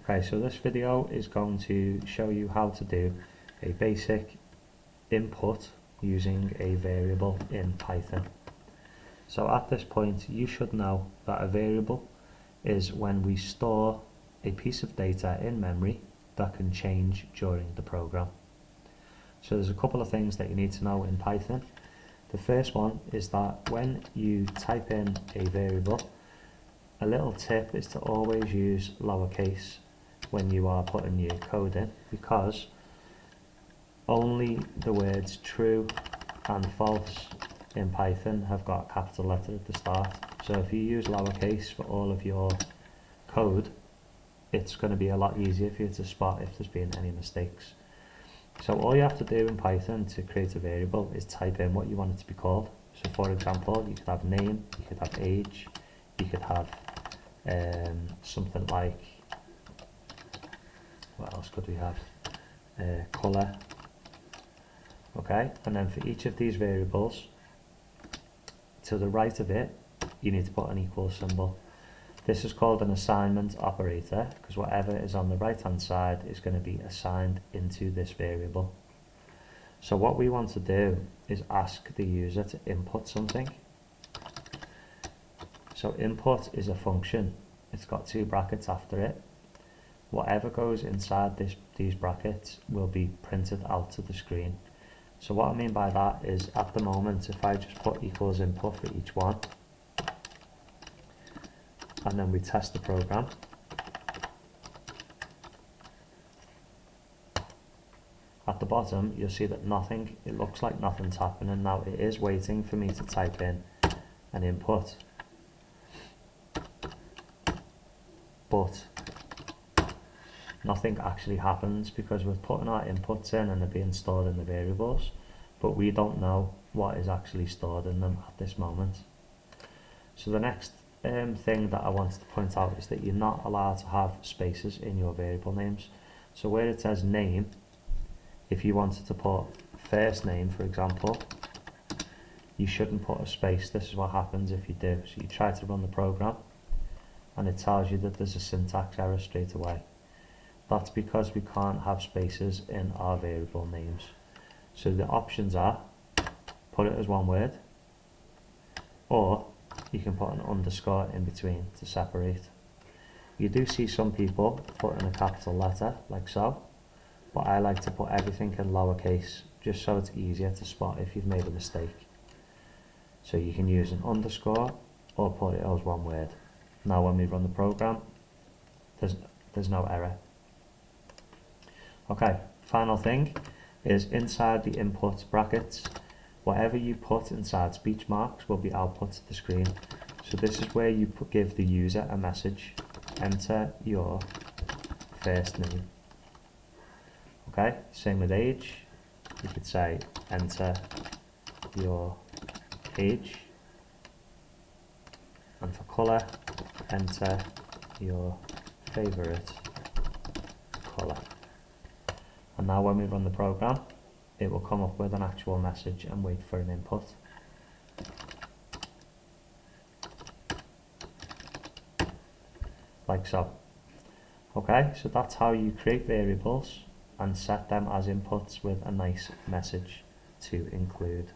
Okay, so this video is going to show you how to do a basic input using a variable in Python. So at this point you should know that a variable is when we store a piece of data in memory that can change during the program. So there's a couple of things that you need to know in Python. The first one is that when you type in a variable, a little tip is to always use lowercase when you are putting your code in, because only the words true and false in Python have got a capital letter at the start. So if you use lowercase for all of your code, it's going to be a lot easier for you to spot if there's been any mistakes. So all you have to do in Python to create a variable is type in what you want it to be called. So for example, you could have name, you could have age, you could have something like, what else could we have? Colour. Okay, and then for each of these variables, to the right of it, you need to put an equal symbol. This is called an assignment operator, because whatever is on the right hand side is going to be assigned into this variable. So what we want to do is ask the user to input something. So input is a function. It's got two brackets after it. Whatever goes inside these brackets will be printed out to the screen. So what I mean by that is, at the moment, if I just put equals input for each one, and then we test the program, at the bottom you'll see that nothing, it looks like nothing's happening. Now it is waiting for me to type in an input, but nothing actually happens because we're putting our inputs in and they're being stored in the variables, but we don't know what is actually stored in them at this moment. So the next thing that I wanted to point out is that you're not allowed to have spaces in your variable names. So where it says name, if you wanted to put first name, for example, you shouldn't put a space. This is what happens if you do. So you try to run the program and it tells you that there's a syntax error straight away. That's because we can't have spaces in our variable names. So the options are, put it as one word, or you can put an underscore in between to separate. You do see some people put in a capital letter like so, but I like to put everything in lowercase just so it's easier to spot if you've made a mistake. So you can use an underscore or put it as one word. Now when we run the program, there's no error. Okay, final thing is inside the input brackets, whatever you put inside speech marks will be output to the screen. So this is where you give the user a message, enter your first name. Okay, same with age, you could say enter your age, and for colour, enter your favourite colour. And now when we run the program, it will come up with an actual message and wait for an input. Like so. Okay, so that's how you create variables and set them as inputs with a nice message to include.